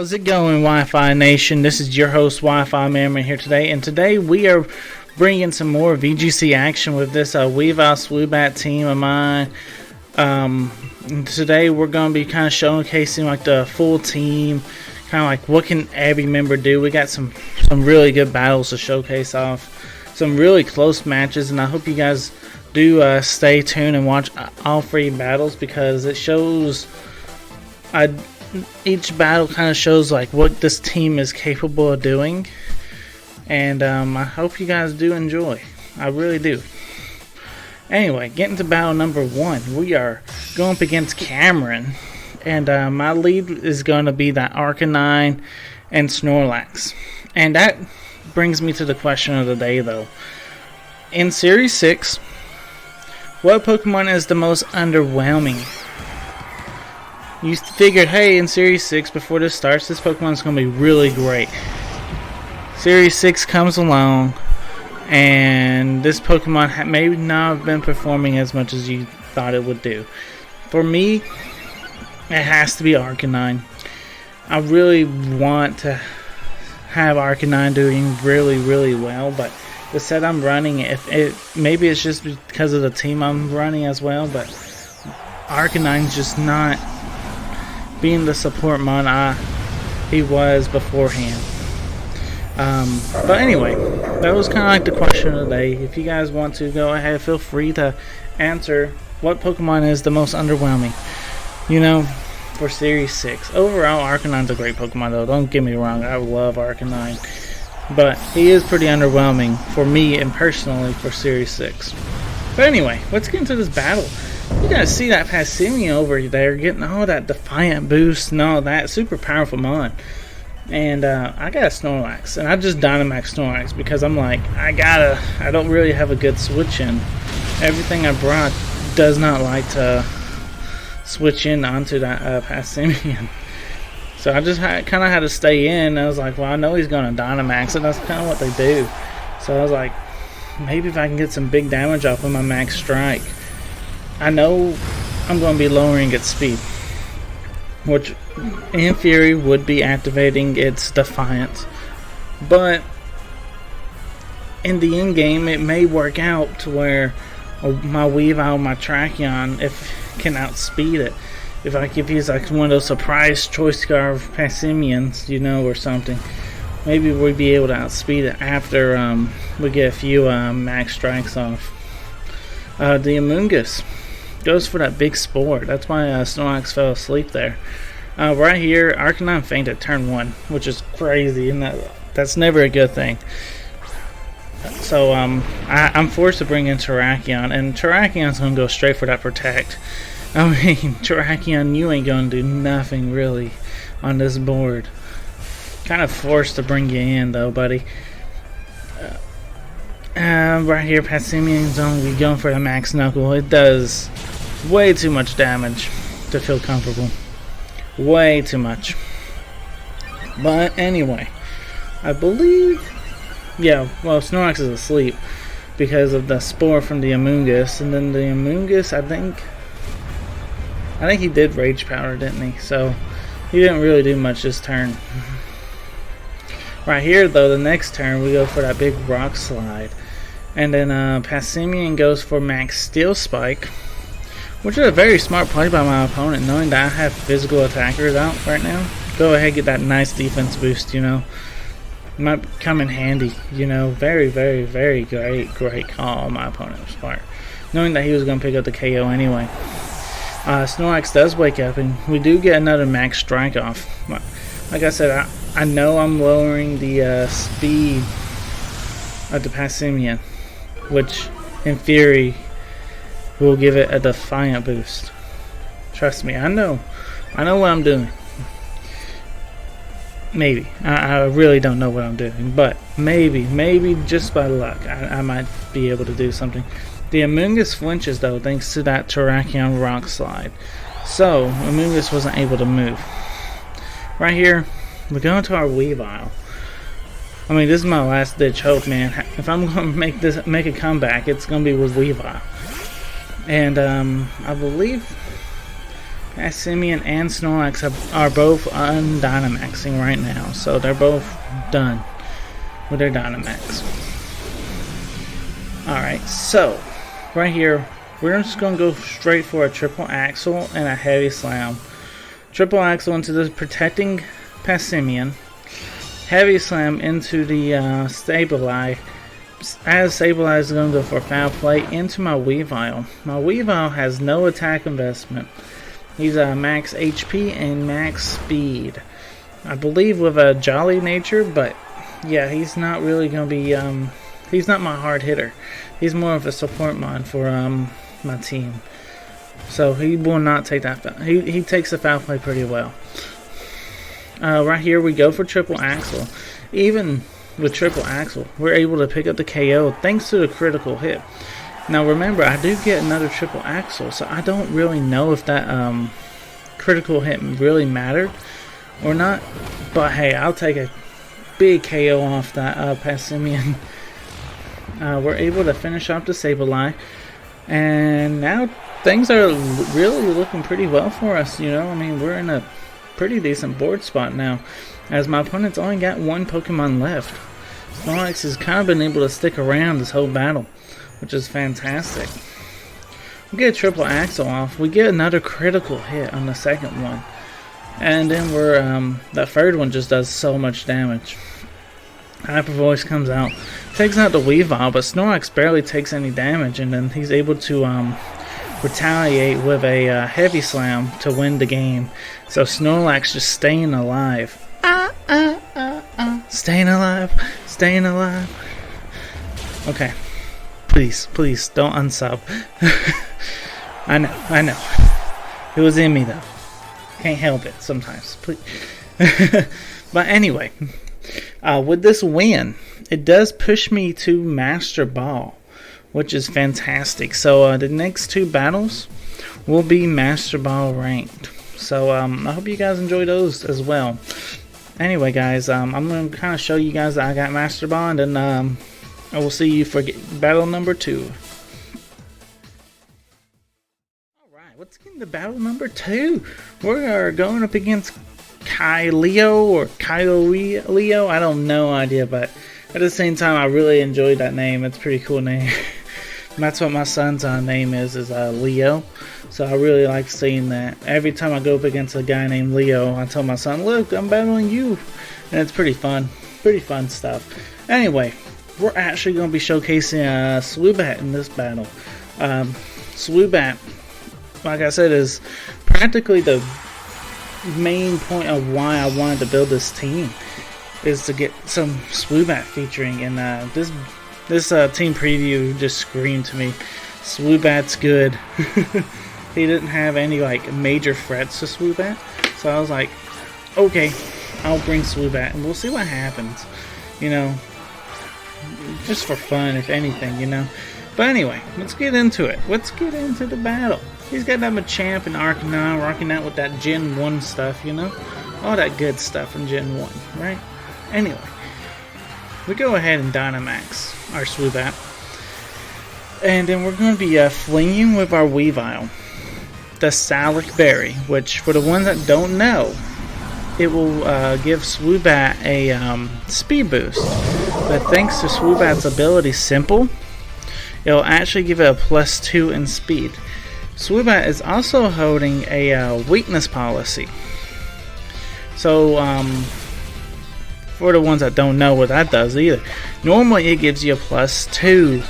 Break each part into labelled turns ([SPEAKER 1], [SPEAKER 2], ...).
[SPEAKER 1] How's it going, Wi-Fi Nation? This is your host, Wi-Fi Merriman here today, and today we are bringing some more VGC action with this Weavile Swoobat team of mine. Today we're going to be kind of showcasing like the full team, kind of like what can every member do. We got some really good battles to showcase off, some really close matches, and I hope you guys do stay tuned and watch all 3 battles because it shows. Each battle kind of shows like what this team is capable of doing, and I hope you guys do enjoy. I really do. Anyway, getting to battle number 1, we are going up against Cameron, and my lead is going to be that Arcanine and Snorlax. And that brings me to the question of the day, though. In Series 6, what Pokemon is the most underwhelming? You figured, hey, in Series 6, before this starts, this Pokemon is going to be really great. Series 6 comes along, and this Pokemon may not have been performing as much as you thought it would do. For me, it has to be Arcanine. I really want to have Arcanine doing really, really well, but the set I'm running, maybe it's just because of the team I'm running as well, but Arcanine's just not being the support mon he was beforehand. But anyway, that was kind of like the question of the day. If you guys want to go ahead, feel free to answer what Pokemon is the most underwhelming, for Series 6. Overall, Arcanine's a great Pokemon though, don't get me wrong, I love Arcanine, but he is pretty underwhelming for me and personally for Series 6. But anyway, let's get into this battle. You guys see that Passimian over there getting all that Defiant boost and all that super powerful mon. And I got a Snorlax, and I just Dynamax Snorlax because I'm like, I don't really have a good switch in. Everything I brought does not like to switch in onto that Passimian. So I just kind of had to stay in. I was like, well, I know he's going to Dynamax, and that's kind of what they do. So I was like, maybe if I can get some big damage off of my Max Strike. I know I'm going to be lowering its speed, which in theory would be activating its Defiance, but in the end game it may work out to where my Weavile, my Tracheon, can outspeed it. If I could use like one of those surprise Choice Scarf Passimians, or something, maybe we'd be able to outspeed it after we get a few Max Strikes off. The Amoonguss goes for that big Spore. That's why Snorlax fell asleep there. Right here, Arcanine fainted turn 1, which is crazy, and that's never a good thing. So I'm forced to bring in Terrakion, and Terrakion's going to go straight for that Protect. I mean, Terrakion, you ain't going to do nothing really on this board. Kind of forced to bring you in though, buddy. Right here, Passimian's only going for the Max Knuckle. It does way too much damage to feel comfortable. Way too much. But anyway, I believe, Snorlax is asleep because of the Spore from the Amoonguss, and then the Amoonguss, I think he did Rage Powder, didn't he? So he didn't really do much this turn. Right here, though, the next turn, we go for that big Rock Slide. And then Passimian goes for Max Steel Spike, which is a very smart play by my opponent, knowing that I have physical attackers out right now. Go ahead, get that nice defense boost, Might come in handy, Very, very, very great call on my opponent's part, knowing that he was going to pick up the KO anyway. Snorlax does wake up, and we do get another Max Strike off. Like I said, I know I'm lowering the speed of the Passimian, which in theory will give it a Defiant boost. Trust me, I know what I'm doing. Maybe. I really don't know what I'm doing, but maybe just by luck, I might be able to do something. The Amoonguss flinches though, thanks to that Terrakion Rock Slide. So, Amoonguss wasn't able to move. Right here, we're going to our Weavile. I mean, this is my last ditch hope, man. If I'm going to make a comeback, it's going to be with Weavile. And I believe Passimian and Snorlax are both undynamaxing right now, so they're both done with their Dynamax. Alright, so right here we're just going to go straight for a triple axle and a heavy slam. Triple axle into the protecting Passimian, heavy slam into the Sableye. As Sableye is going to go for foul play into my Weavile. My Weavile has no attack investment. He's max HP and max speed. I believe with a jolly nature, but yeah, he's not really going to be, he's not my hard hitter. He's more of a support mod for my team. So he will not take that foul. He takes the foul play pretty well. Right here we go for triple axle. Even with triple axle, we're able to pick up the KO thanks to the critical hit. Now remember, I do get another triple axle, so I don't really know if that critical hit really mattered or not. But hey, I'll take a big KO off that Passimian. We're able to finish off the Sableye, and now things are really looking pretty well for us. You know, I mean, we're in a pretty decent board spot now, as my opponent's only got one Pokemon left. Snorlax has kind of been able to stick around this whole battle, which is fantastic. We get a triple axle off. We get another critical hit on the second one, and then we're that third one just does so much damage. Hyper Voice comes out, takes out the Weavile, but Snorlax barely takes any damage, and then he's able to retaliate with a heavy slam to win the game. So Snorlax just staying alive. Staying alive, staying alive. Okay, please don't unsub. I know. It was in me though. Can't help it sometimes. Please. But anyway, with this win, it does push me to Master Ball, which is fantastic. So the next two battles will be Master Ball ranked. So I hope you guys enjoy those as well. Anyway, guys, I'm going to kind of show you guys that I got Master Ball, and then I will see you for battle number 2. Alright, let's get into battle number 2. We are going up against Kyleo or Kyleo. I don't know idea, but at the same time, I really enjoyed that name. It's a pretty cool name. And that's what my son's name is Leo. So I really like seeing that. Every time I go up against a guy named Leo, I tell my son, look, I'm battling you. And it's pretty fun. Pretty fun stuff. Anyway, we're actually going to be showcasing Swoobat in this battle. Swoobat, like I said, is practically the main point of why I wanted to build this team, is to get some Swoobat featuring. And this team preview just screamed to me, Swoobat's good. He didn't have any like major threats to Swoobat, so I was like, okay, I'll bring Swoobat and we'll see what happens, you know, just for fun if anything, you know. But anyway, let's get into it. Let's get into the battle. He's got that Machamp and Arcanine rocking out with that Gen 1 stuff, you know, all that good stuff from Gen 1, right? Anyway, we go ahead and Dynamax our Swoobat, and then we're going to be flinging with our Weavile the Salic Berry, which for the ones that don't know, it will give Swoobat a speed boost. But thanks to Swoobat's ability Simple, it will actually give it a +2 in speed. Swoobat is also holding a weakness policy. So for the ones that don't know what that does either, normally it gives you a +2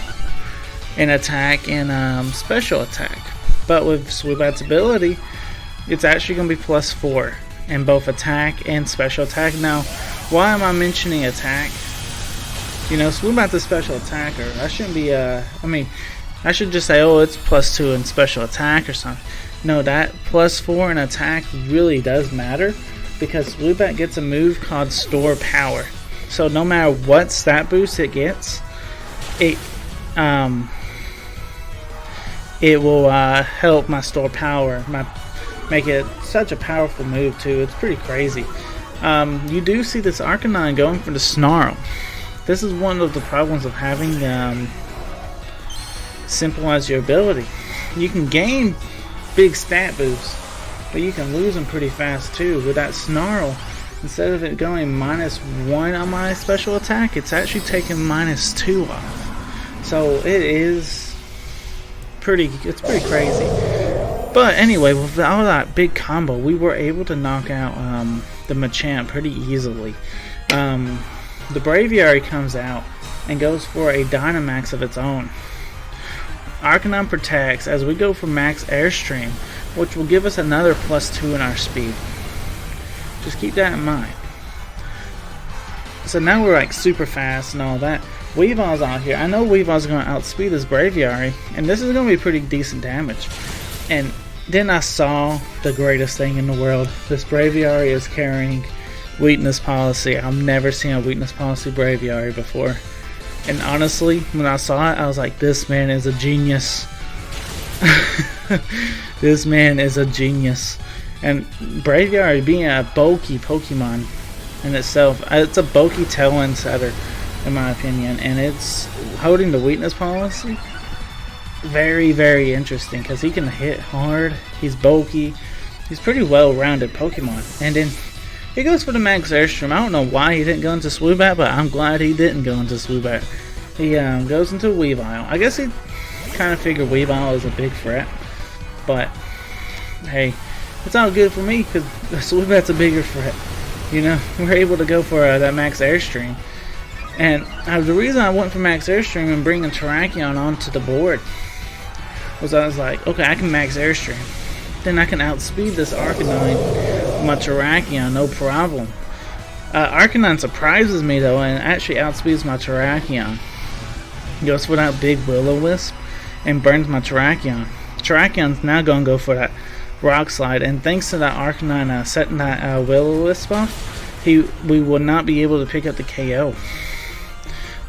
[SPEAKER 1] in attack and special attack. But with Swoobat's ability, it's actually going to be +4 in both attack and special attack. Now, why am I mentioning attack? You know, Swoobat's a special attacker. I shouldn't be, I mean, I should just say, oh, it's +2 in special attack or something. No, that +4 in attack really does matter, because Swoobat gets a move called Store Power. So no matter what stat boost it gets, it will help my Store Power, make it such a powerful move too. It's pretty crazy. You do see this Arcanine going for the Snarl. This is one of the problems of having Simple as your ability. You can gain big stat boosts, but you can lose them pretty fast too. With that Snarl, instead of it going -1 on my special attack, it's actually taking -2 off. So it is it's pretty crazy. But anyway, with all that big combo, we were able to knock out the Machamp pretty easily. The Braviary comes out and goes for a Dynamax of its own. Arcanine protects as we go for Max Airstream, which will give us another +2 in our speed. Just keep that in mind. So now we're like super fast and all that. Weavile's out here. I know Weavile's going to outspeed this Braviary, and this is going to be pretty decent damage. And then I saw the greatest thing in the world. This Braviary is carrying Weakness Policy. I've never seen a Weakness Policy Braviary before. And honestly, when I saw it, I was like, this man is a genius. This man is a genius. And Braviary being a bulky Pokemon in itself, it's a bulky tailwind setter in my opinion, and it's holding the Weakness Policy. Very, very interesting because he can hit hard, he's bulky, he's pretty well-rounded Pokemon. And then he goes for the Max Airstream. I don't know why he didn't go into Swoobat, but I'm glad he didn't go into Swoobat. He goes into Weavile. I guess he kind of figured Weavile is a big threat, but hey, it's all good for me because Swoobat's a bigger threat. You know, we're able to go for that Max Airstream. And the reason I went for Max Airstream and bringing Terrakion onto the board was I was like, okay, I can Max Airstream. Then I can outspeed this Arcanine with my Terrakion, no problem. Arcanine surprises me though and actually outspeeds my Terrakion. Goes for that big Will-O-Wisp and burns my Terrakion. Terrakion's now going to go for that Rock Slide, and thanks to that Arcanine setting that Will-O-Wisp off, we will not be able to pick up the KO.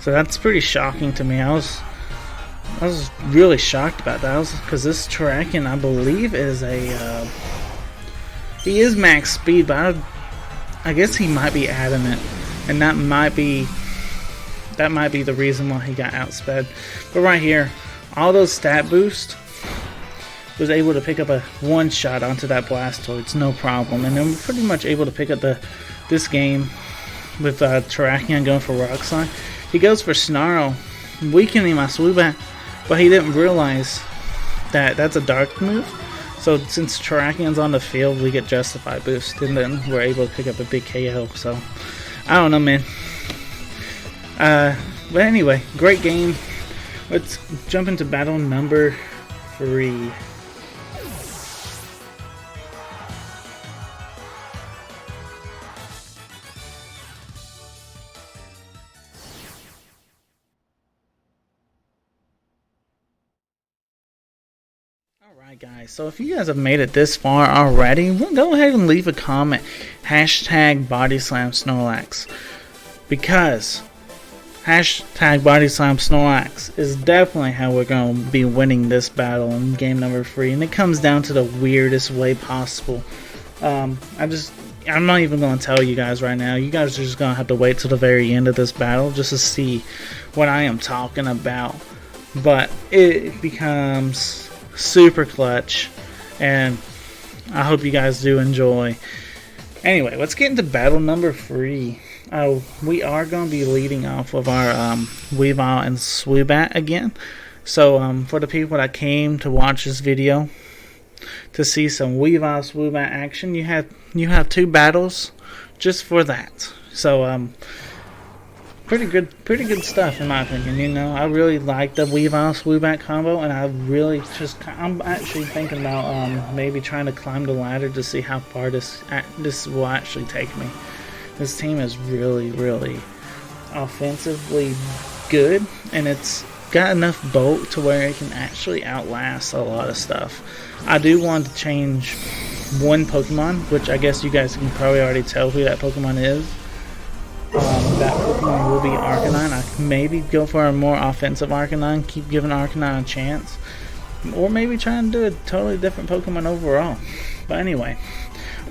[SPEAKER 1] So that's pretty shocking to me. I was really shocked about that because this Terrakion, I believe, is a he is max speed, but I guess he might be adamant, and that might be the reason why he got outsped. But right here, all those stat boosts, was able to pick up a one-shot onto that Blastoise, no problem. And then we're pretty much able to pick up this game with Terrakion going for Rock Slide. He goes for Snarl, weakening my Swoobat, but he didn't realize that that's a dark move. So since Terrakion's on the field, we get Justified boost, and then we're able to pick up a big KO. So I don't know, man. But anyway, great game. Let's jump into battle number 3. Alright guys, so if you guys have made it this far already, go ahead and leave a comment, hashtag BodySlam Snorlax, because hashtag BodySlam Snorlax is definitely how we're going to be winning this battle in game number 3, and it comes down to the weirdest way possible. I'm not even going to tell you guys right now. You guys are just going to have to wait till the very end of this battle just to see what I am talking about, but it becomes super clutch, and I hope you guys do enjoy. Anyway, let's get into battle number 3. We are going to be leading off with our Weavile and Swoobat again. So for the people that came to watch this video to see some Weavile Swoobat action, you have 2 battles just for that. So pretty good stuff in my opinion. You know, I really like the Weavile Swoobat combo, and I'm actually thinking about maybe trying to climb the ladder to see how far this will actually take me. This team is really, really offensively good, and it's got enough bulk to where it can actually outlast a lot of stuff. I do want to change one Pokemon, which I guess you guys can probably already tell who that Pokemon is. That Pokemon will be Arcanine. I can maybe go for a more offensive Arcanine, keep giving Arcanine a chance, or maybe try and do a totally different Pokemon overall. But anyway,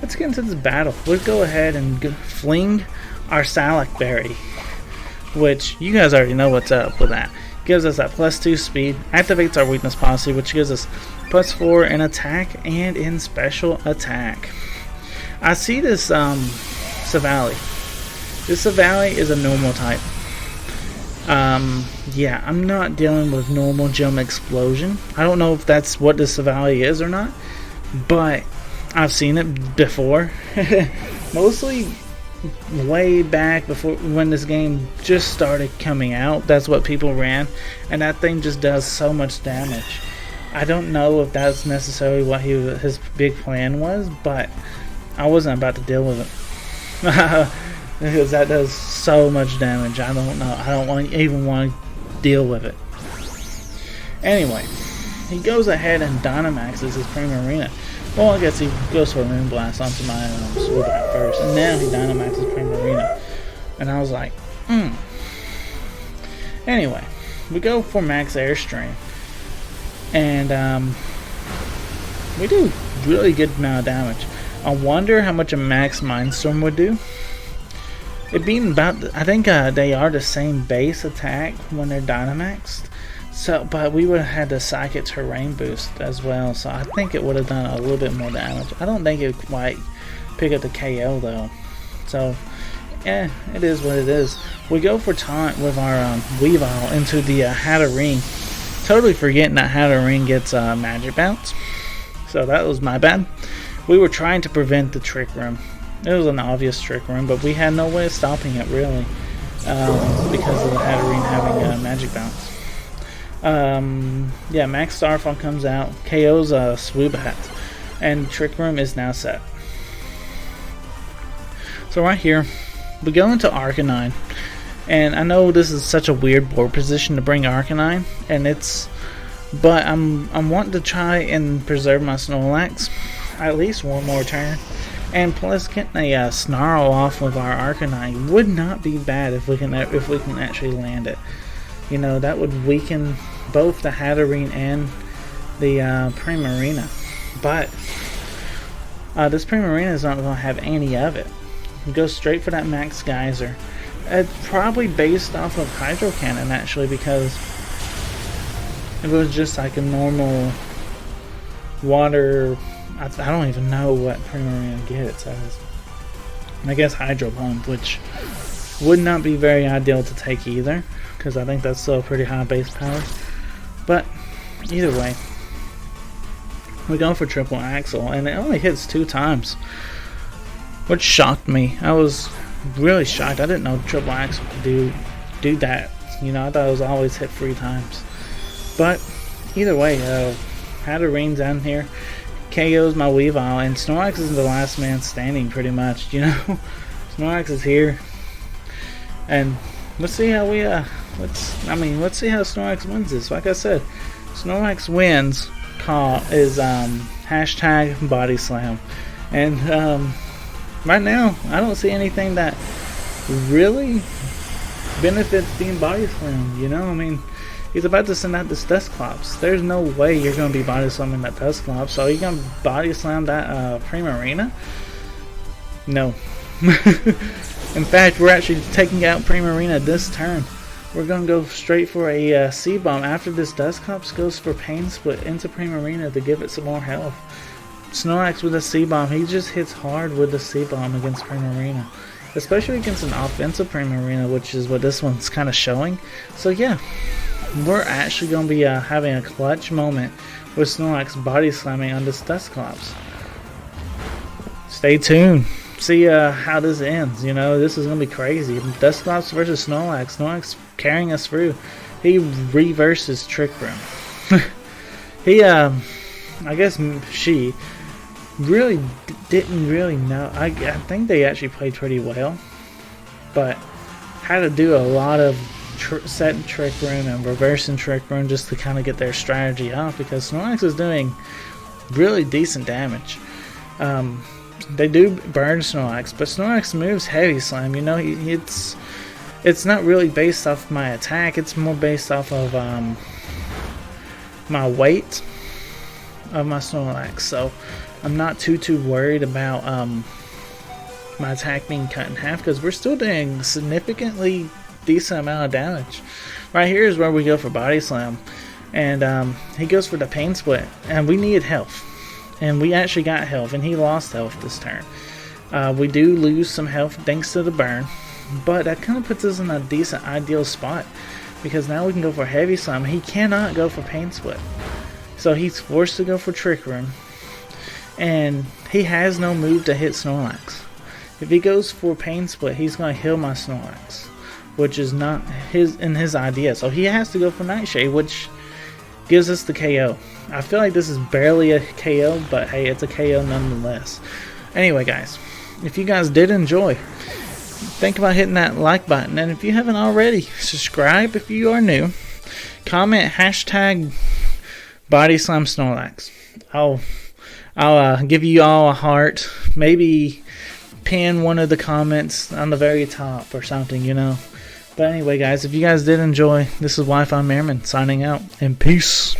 [SPEAKER 1] let's get into this battle. Let's go ahead and fling our Salak Berry, which you guys already know what's up with that. gives us that +2 speed, activates our weakness policy, which gives us +4 in attack and in special attack. I see this Savali. This Savali is a normal type. Yeah, I'm not dealing with normal gem explosion. I don't know if that's what this Savali is or not, but I've seen it before. Mostly way back before, when this game just started coming out, that's what people ran, and that thing just does so much damage. I don't know if that's necessarily what his big plan was, but I wasn't about to deal with it. Because that does so much damage. I don't know. I don't even want to deal with it. Anyway, he goes ahead and Dynamaxes his Primarina. Well, I guess he goes for a Moonblast onto my Swoobat first, and now he Dynamaxes Primarina. And I was like, Anyway, we go for Max Airstream. And we do really good amount of damage. I wonder how much a Max Mindstorm would do. It being about, I think they are the same base attack when they're Dynamaxed. So, but we would have had the Psychic Terrain boost as well, so I think it would have done a little bit more damage. I don't think it would quite pick up the KO though. So, it is what it is. We go for taunt with our Weavile into the Hatterene. Totally forgetting that Hatterene gets Magic Bounce. So that was my bad. We were trying to prevent the Trick Room. It was an obvious Trick Room, but we had no way of stopping it really, because of the Hatterene having Magic Bounce. Yeah, Max Starfall comes out, KO's Swoobat, and Trick Room is now set. So right here, we go into Arcanine, and I know this is such a weird board position to bring Arcanine, and but I'm wanting to try and preserve my Snorlax at least one more turn, and plus getting a Snarl off with our Arcanine would not be bad if we can actually land it. You know, that would weaken both the Hatterene and the Primarina. But this Primarina is not going to have any of it. It goes straight for that Max Geyser. It's probably based off of Hydro Cannon actually, because if it was just like a normal water, I don't even know what Primarina gets. I guess Hydro Pump, which would not be very ideal to take either, because I think that's still pretty high base power. But either way, we go for Triple Axle, and it only hits 2 times, which shocked me. I was really shocked. I didn't know Triple Axle could do that. You know, I thought it was always hit 3 times. But either way, Hatterene's down here, KO's my Weavile, and Snorlax is the last man standing pretty much. You know, Snorlax is here, and let's see how we let's see how Snorlax wins this. Like I said, Snorlax wins is hashtag Body Slam, and right now I don't see anything that really benefits being Body Slam. You know, I mean, he's about to send out this Dusclops. There's no way you're going to be Body Slamming that Dusclops. So are you going to Body Slam that Primarina? No. In fact, we're actually taking out Primarina this turn. We're going to go straight for a C-Bomb after this Dusclops goes for Pain Split into Primarina to give it some more health. Snorlax with a C-Bomb, he just hits hard with the C-Bomb against Primarina. Especially against an offensive Primarina, which is what this one's kind of showing. So yeah, we're actually going to be having a clutch moment with Snorlax Body Slamming on this Dusclops. Stay tuned. See how this ends. You know, this is gonna be crazy. Dusclops versus Snorlax. Snorlax carrying us through. He reverses Trick Room. He I guess she really didn't really know. I think they actually played pretty well, but had to do a lot of setting Trick Room and reversing Trick Room just to kind of get their strategy off, because Snorlax is doing really decent damage. They do burn Snorlax, but Snorlax moves Heavy Slam. You know, it's not really based off my attack. It's more based off of my weight of my Snorlax. So I'm not too worried about my attack being cut in half, because we're still doing significantly decent amount of damage. Right here is where we go for Body Slam. And he goes for the Pain Split. And we needed health. And we actually got health. And he lost health this turn. We do lose some health thanks to the burn. But that kind of puts us in a decent ideal spot. Because now we can go for Heavy Slam. He cannot go for Pain Split. So he's forced to go for Trick Room. And he has no move to hit Snorlax. If he goes for Pain Split, he's going to heal my Snorlax. Which is not in his idea. So he has to go for Nightshade, which gives us the KO. I feel like this is barely a KO, but hey, it's a KO nonetheless. Anyway, guys, if you guys did enjoy, think about hitting that like button. And if you haven't already, subscribe if you are new. Comment hashtag Body Slam Snorlax. I'll give you all a heart. Maybe pin one of the comments on the very top or something, you know. But anyway, guys, if you guys did enjoy, this is Wi-Fi Merriman signing out, and peace.